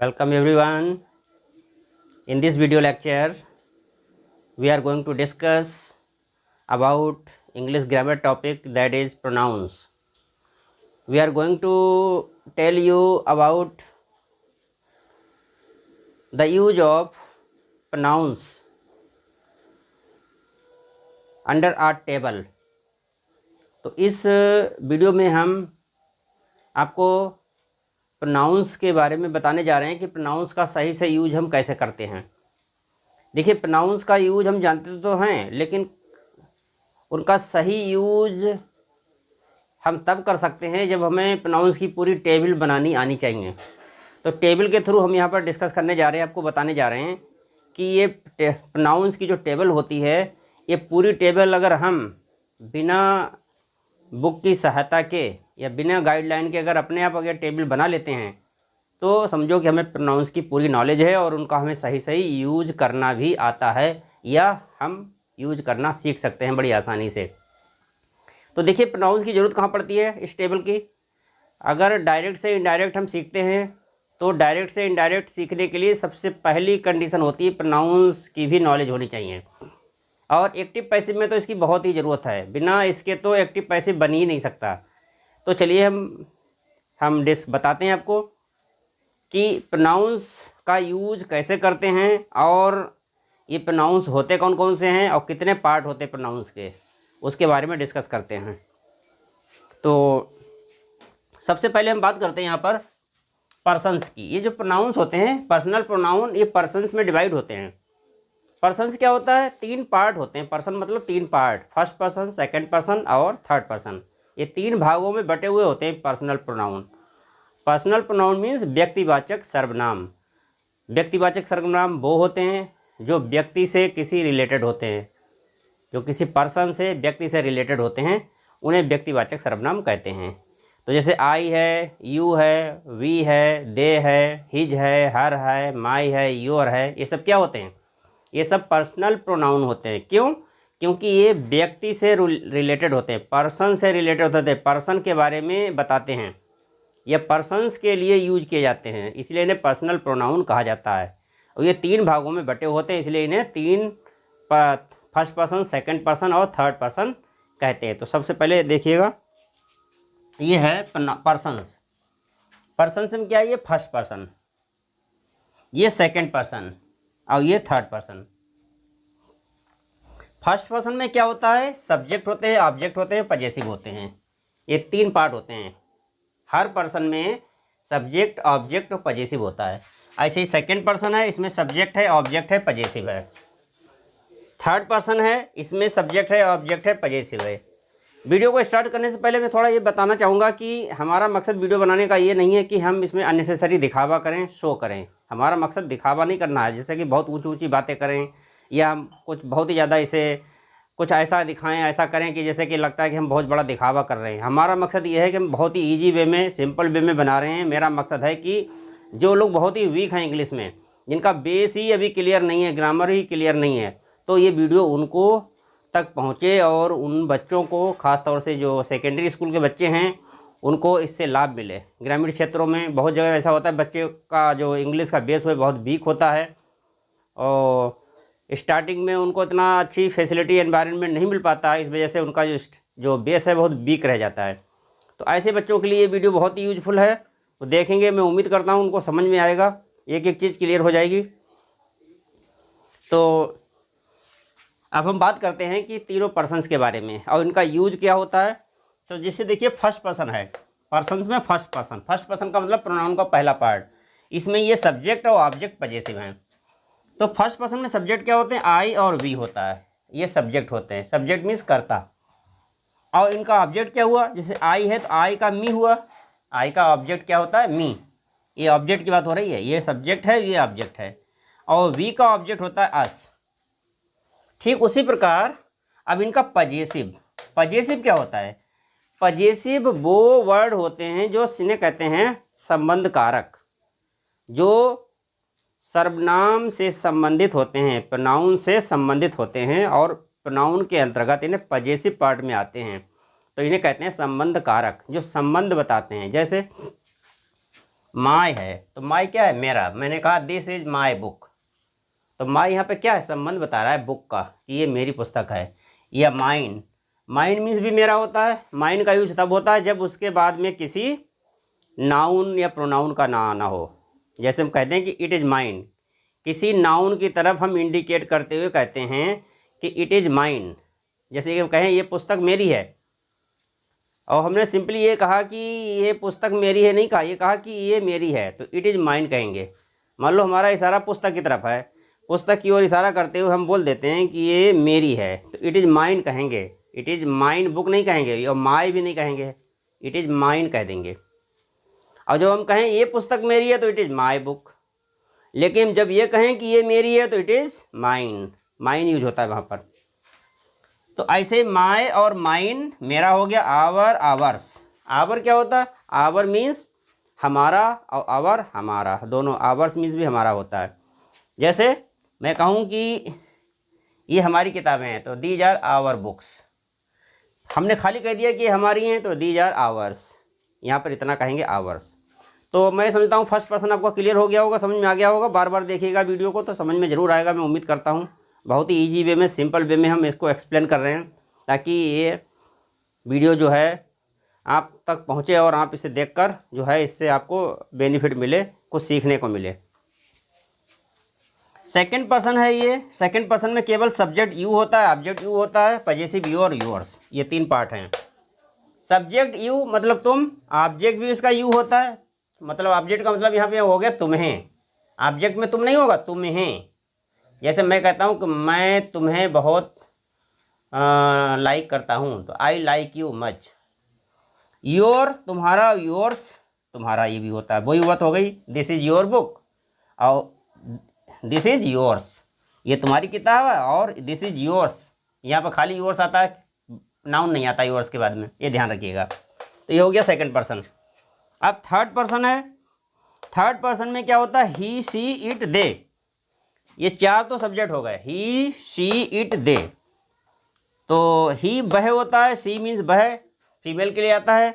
Welcome everyone. In this video lecture, we are going to discuss about English grammar topic, that is pronouns. We are going to tell you about the use of pronouns under a table. तो इस video में हम आपको pronounce के बारे में बताने जा रहे हैं कि प्रोनाउंस का सही से यूज हम कैसे करते हैं। देखिए, प्रोनाउंस का यूज हम जानते तो हैं, लेकिन उनका सही यूज हम तब कर सकते हैं जब हमें प्रोनाउंस की पूरी टेबल बनानी आनी चाहिए। तो टेबल के थ्रू हम यहाँ पर डिस्कस करने जा रहे हैं, आपको बताने जा रहे हैं कि ये प्रोनाउंस की जो टेबल होती है, ये पूरी टेबल अगर हम बिना बुक की सहायता के या बिना गाइडलाइन के अगर अपने आप अगर टेबल बना लेते हैं तो समझो कि हमें प्रोनाउंस की पूरी नॉलेज है और उनका हमें सही सही यूज करना भी आता है या हम यूज करना सीख सकते हैं बड़ी आसानी से। तो देखिए, प्रोनाउंस की ज़रूरत कहाँ पड़ती है इस टेबल की। अगर डायरेक्ट से इनडायरेक्ट हम सीखते हैं तो डायरेक्ट से इनडायरेक्ट सीखने के लिए सबसे पहली कंडीशन होती है प्रोनाउंस की भी नॉलेज होनी चाहिए। और एक्टिव पैसिव में तो इसकी बहुत ही ज़रूरत है, बिना इसके तो एक्टिव पैसिव बन ही नहीं सकता। तो चलिए हम बताते हैं आपको कि प्रोनाउंस का यूज कैसे करते हैं और ये प्रोनाउंस होते कौन कौन से हैं और कितने पार्ट होते हैं प्रोनाउंस के, उसके बारे में डिस्कस करते हैं। तो सबसे पहले हम बात करते हैं यहाँ पर पर्सन्स की। ये जो प्रोनाउंस होते हैं पर्सनल प्रोनाउन, ये पर्सन्स में डिवाइड होते हैं। पर्सन्स क्या होता है? 3 पार्ट होते हैं। पर्सन मतलब 3 part, first person, second person और थर्ड पर्सन। ये 3 भागों में बटे हुए होते हैं personal pronoun. Personal pronoun means व्यक्तिवाचक सर्वनाम। व्यक्तिवाचक सर्वनाम वो होते हैं जो व्यक्ति से किसी रिलेटेड होते हैं, जो किसी पर्सन से व्यक्ति से रिलेटेड होते हैं, उन्हें व्यक्तिवाचक सर्वनाम कहते हैं। तो जैसे आई है, यू है, वी है, दे है, हिज है, हर है, माई है, योर है, ये सब क्या होते हैं? ये सब पर्सनल प्रोनाउन होते हैं। क्यों? क्योंकि ये व्यक्ति से रिलेटेड होते हैं, पर्सन से रिलेटेड होते हैं, पर्सन के बारे में बताते हैं, ये पर्सन्स के लिए यूज किए जाते हैं, इसलिए इन्हें पर्सनल प्रोनाउन कहा जाता है। और ये 3 भागों में बटे होते हैं, इसलिए इन्हें 3 फर्स्ट पर्सन, सेकंड पर्सन और थर्ड पर्सन कहते हैं। तो सबसे पहले देखिएगा, ये है पर्सन्स। पर्सन्स में क्या है? ये फर्स्ट पर्सन, ये सेकंड पर्सन और ये थर्ड पर्सन। फर्स्ट पर्सन में क्या होता है? सब्जेक्ट होते हैं, ऑब्जेक्ट होते हैं, पजेसिव होते हैं। ये 3 पार्ट होते हैं। हर पर्सन में सब्जेक्ट, ऑब्जेक्ट और पजेसिव होता है। ऐसे ही सेकंड पर्सन है, इसमें सब्जेक्ट है, ऑब्जेक्ट है, पजेसिव है। थर्ड पर्सन है, इसमें सब्जेक्ट है, ऑब्जेक्ट है, पजेसिव है। वीडियो को स्टार्ट करने से पहले मैं थोड़ा ये बताना चाहूँगा कि हमारा मकसद वीडियो बनाने का ये नहीं है कि हम इसमें अननेसेसरी दिखावा करें, शो करें। हमारा मकसद दिखावा नहीं करना है, जैसे कि बहुत ऊंची ऊंची बातें करें या कुछ बहुत ही ज़्यादा इसे कुछ ऐसा दिखाएं, ऐसा करें कि जैसे कि लगता है कि हम बहुत बड़ा दिखावा कर रहे हैं। हमारा मकसद ये है कि हम बहुत ही ईजी वे में, सिंपल वे में बना रहे हैं। मेरा मकसद है कि जो लोग बहुत ही वीक हैं इंग्लिश में, जिनका बेस ही अभी क्लियर नहीं है, ग्रामर ही क्लियर नहीं है, तो ये वीडियो उनको तक पहुँचे और उन बच्चों को, ख़ास तौर से जो सेकेंडरी स्कूल के बच्चे हैं, उनको इससे लाभ मिले। ग्रामीण क्षेत्रों में बहुत जगह ऐसा होता है, बच्चे का जो इंग्लिश का बेस है बहुत वीक होता है और स्टार्टिंग में उनको इतना अच्छी फैसिलिटी एनवायरनमेंट नहीं मिल पाता है, इस वजह से उनका जो बेस है बहुत वीक रह जाता है। तो ऐसे बच्चों के लिए ये वीडियो बहुत ही यूजफुल है। तो देखेंगे, मैं उम्मीद करता हूँ उनको समझ में आएगा, एक एक चीज़ क्लियर हो जाएगी। तो अब हम बात करते हैं कि तीनों पर्सन्स के बारे में और इनका यूज क्या होता है। तो जैसे देखिए, फर्स्ट पर्सन है, पर्सन्स में फर्स्ट पर्सन का मतलब प्रोनाउन का पहला पार्ट। इसमें ये सब्जेक्ट और ऑब्जेक्ट पजेसिव हैं। तो फर्स्ट पर्सन में सब्जेक्ट क्या होते हैं? आई और वी होता है, ये सब्जेक्ट होते हैं। सब्जेक्ट मीन्स कर्ता। और इनका ऑब्जेक्ट क्या हुआ? जैसे आई है तो आई का मी हुआ, आई का ऑब्जेक्ट क्या होता है? मी। ये ऑब्जेक्ट की बात हो रही है, ये सब्जेक्ट है, ये ऑब्जेक्ट है। और वी का ऑब्जेक्ट होता है अस। ठीक उसी प्रकार अब इनका पजेसिव। पजेसिव क्या होता है? पजेसिव वो वर्ड होते हैं जो इन्हें कहते हैं संबंध कारक, जो सर्वनाम से संबंधित होते हैं, प्रोनाउन से संबंधित होते हैं और प्रोनाउन के अंतर्गत इन्हें पजेसिव पार्ट में आते हैं। तो इन्हें कहते हैं संबंध कारक, जो संबंध बताते हैं। जैसे माय है, तो माय क्या है, मेरा। मैंने कहा दिस इज माय बुक, तो माय यहाँ पे क्या है, संबंध बता रहा है बुक का कि ये मेरी पुस्तक है। या माइन, माइन मीन्स भी मेरा होता है। माइन का यूज तब होता है जब उसके बाद में किसी नाउन या प्रोनाउन का ना आना हो। जैसे हम कहते हैं कि इट इज़ माइन, किसी नाउन की तरफ हम इंडिकेट करते हुए कहते हैं कि इट इज़ माइन। जैसे कि हम कहें ये पुस्तक मेरी है, और हमने सिंपली ये कहा कि ये पुस्तक मेरी है, नहीं कहा, ये कहा कि ये मेरी है, तो इट इज़ माइन कहेंगे। मान लो हमारा इशारा पुस्तक की तरफ है, पुस्तक की ओर इशारा करते हुए हम बोल देते हैं कि ये मेरी है, तो इट इज़ माइन कहेंगे। इट इज़ माइन बुक नहीं कहेंगे, और माई भी नहीं कहेंगे, इट इज़ माइन कह देंगे। और जब हम कहें ये पुस्तक मेरी है तो इट इज़ माई बुक, लेकिन जब ये कहें कि ये मेरी है तो it is mine, mine use होता है वहाँ पर। तो ऐसे माय और माइन मेरा हो गया, आवर आवर्स। आवर क्या होता है, आवर मीन्स हमारा, और आवर हमारा, दोनों। आवर्स मीन्स भी हमारा होता है। जैसे मैं कहूँ कि ये हमारी किताबें हैं, तो दीज आर आवर बुक्स। हमने खाली कह दिया कि हमारी हैं, तो दीज आर आवर्स, यहाँ पर इतना कहेंगे आवर्स। तो मैं समझता हूँ फर्स्ट पर्सन आपको क्लियर हो गया होगा, समझ में आ गया होगा। बार बार देखिएगा वीडियो को तो समझ में ज़रूर आएगा, मैं उम्मीद करता हूँ। बहुत ही इजी वे में, सिंपल वे में हम इसको एक्सप्लेन कर रहे हैं, ताकि ये वीडियो जो है आप तक पहुँचे और आप इसे देखकर जो है इससे आपको बेनिफिट मिले, कुछ सीखने को मिले। सेकंड पर्सन है ये। सेकंड पर्सन में केवल सब्जेक्ट यू होता है, ऑब्जेक्ट यू होता है, पजेसिव यू और योर्स, ये तीन पार्ट हैं। सब्जेक्ट यू मतलब तुम, ऑब्जेक्ट भी इसका यू होता है, मतलब ऑब्जेक्ट का मतलब यहाँ पे हो गया तुम्हें। ऑब्जेक्ट में तुम नहीं होगा, तुम्हें। जैसे मैं कहता हूँ कि मैं तुम्हें बहुत लाइक करता हूँ, तो I like you much. Your तुम्हारा, योर्स तुम्हारा, ये भी होता है, वही बात हो गई। दिस इज़ योर बुक और दिस इज़ योर्स, ये तुम्हारी किताब है, और दिस इज़ योर्स, यहाँ पर खाली योर्स आता है, नाउन नहीं आता योर्स के बाद में, ये ध्यान रखिएगा। तो ये हो गया सेकंड पर्सन। अब थर्ड पर्सन है। थर्ड पर्सन में क्या होता है, ही शी इट दे, ये चार तो सब्जेक्ट हो गए, ही शी इट दे। तो ही वह होता है, शी मीन्स वह, फीमेल के लिए आता है।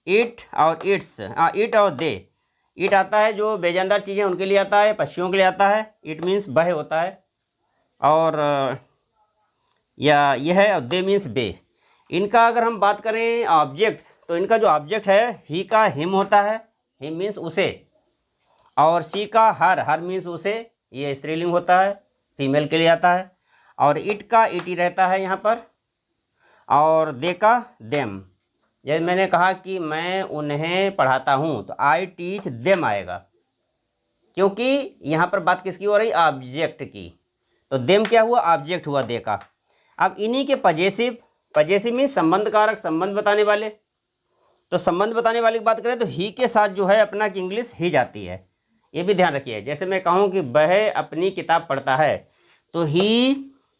इट और इट्स, इट और दे, इट आता है जो बेजानदार चीज़ें उनके लिए आता है, पक्षियों के लिए आता है, इट मीन्स वह होता है। और या यह है, और दे मीन्स बे। इनका अगर हम बात करें ऑब्जेक्ट, तो इनका जो ऑब्जेक्ट है, ही का हिम होता है, हिम मीन्स उसे, और शी का हर, हर मीन्स उसे, ये स्त्रीलिंग होता है, फीमेल के लिए आता है। और इट का इट ही रहता है यहाँ पर, और दे का देम। जैसे मैंने कहा कि मैं उन्हें पढ़ाता हूँ, तो आई टीच देम आएगा, क्योंकि यहाँ पर बात किसकी हो रही, ऑब्जेक्ट की। तो देम क्या हुआ, ऑब्जेक्ट हुआ दे का। अब इन्हीं के पजेसिव, पजेसिव मीन्स संबंध कारक, संबंध बताने वाले। तो संबंध बताने वाले की बात करें तो ही के साथ जो है अपना की इंग्लिश ही जाती है, ये भी ध्यान रखिए। जैसे मैं कहूँ कि वह अपनी किताब पढ़ता है, तो ही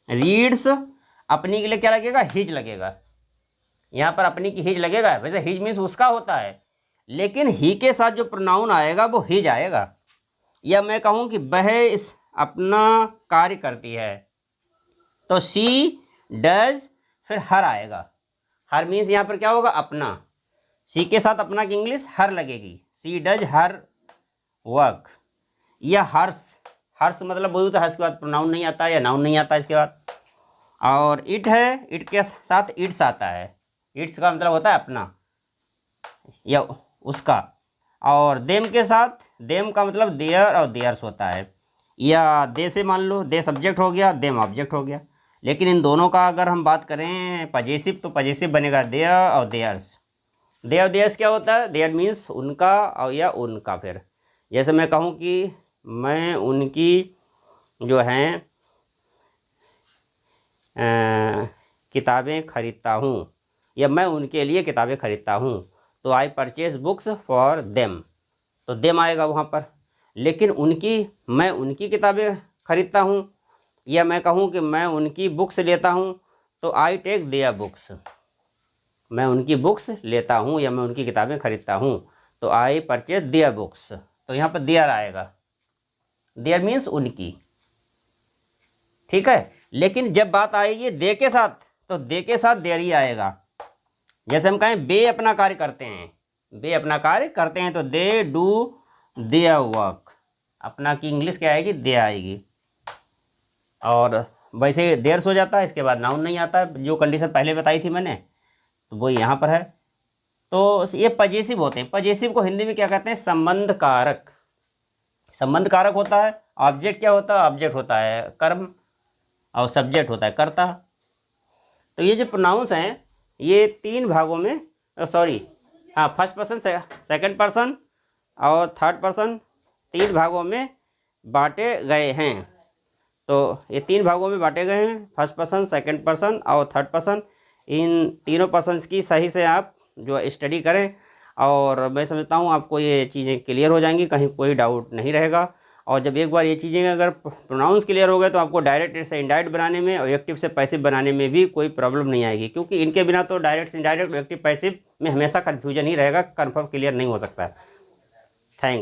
रीड्स, अपनी के लिए क्या लगेगा, हिज लगेगा, यहाँ पर अपनी की हिज लगेगा। वैसे हिज मीन्स उसका होता है, लेकिन ही के साथ जो प्रोनाउन आएगा वो हिज आएगा। या मैं कहूँ कि वह इस अपना कार्य करती है, तो शी डज, फिर हर आएगा। हर मीन्स यहाँ पर क्या होगा, अपना। सी के साथ अपना की इंग्लिश हर लगेगी, सी डज हर वर्क। या हर्ष, हर्ष मतलब वही होता है, हर्ष के बाद प्रोनाउन नहीं आता या नाउन नहीं आता इसके बाद। और इट है, इट के साथ इट्स आता है, इट्स का मतलब होता है अपना या उसका। और देम के साथ, देम का मतलब देयर और देयर्स होता है। या दे से मान लो, दे सब्जेक्ट हो गया, देम ऑब्जेक्ट हो गया। लेकिन इन दोनों का अगर हम बात करें पजेसिव, तो पजेसिव बनेगा देयर और देयर्स। देयर, देयर्स क्या होता है, देयर मीन्स उनका और या उनका। फिर जैसे मैं कहूँ कि मैं उनकी जो हैं किताबें खरीदता हूँ, या मैं उनके लिए किताबें खरीदता हूँ, तो I purchase books for them, तो देम आएगा वहाँ पर। लेकिन उनकी, मैं उनकी किताबें खरीदता हूँ, या मैं कहूँ कि मैं उनकी बुक्स लेता हूँ, तो आई टेक देयर बुक्स, मैं उनकी बुक्स लेता हूँ या मैं उनकी किताबें खरीदता हूँ, तो आई परचेज देयर बुक्स, तो यहाँ पर देयर आएगा। देयर मीन्स उनकी, ठीक है। लेकिन जब बात आएगी दे के साथ, तो दे के साथ देयर ही आएगा। जैसे हम कहें बे अपना कार्य करते हैं, बे अपना कार्य करते हैं, तो दे डू देयर वर्क, अपना की इंग्लिश क्या आएगी, दे आएगी। और वैसे देयर हो जाता है, इसके बाद नाउन नहीं आता है, जो कंडीशन पहले बताई थी मैंने, तो वो यहाँ पर है। तो ये पजेसिव होते हैं। पजेसिव को हिंदी में क्या कहते हैं, संबंध कारक। संबंध कारक होता है। ऑब्जेक्ट क्या होता है, ऑब्जेक्ट होता है कर्म, और सब्जेक्ट होता है कर्ता। तो ये जो प्रोनाउंस हैं ये 3 भागों में, सॉरी हाँ, फर्स्ट पर्सन, सेकंड पर्सन और थर्ड पर्सन 3 भागों में बांटे गए हैं। तो ये 3 भागों में बांटे गए हैं, फर्स्ट पर्सन, सेकंड पर्सन और थर्ड पर्सन। इन तीनों पर्सन्स की सही से आप जो स्टडी करें, और मैं समझता हूँ आपको ये चीज़ें क्लियर हो जाएंगी, कहीं कोई डाउट नहीं रहेगा। और जब एक बार ये चीज़ें अगर प्रोनाउंस क्लियर हो गए तो आपको डायरेक्ट से इनडायरेक्ट बनाने में और एक्टिव से पैसिव बनाने में भी कोई प्रॉब्लम नहीं आएगी, क्योंकि इनके बिना तो डायरेक्ट से इनडायरेक्ट, एक्टिव पैसिव में हमेशा कन्फ्यूजन ही रहेगा, कन्फर्म क्लियर नहीं हो सकता है। थैंक्स।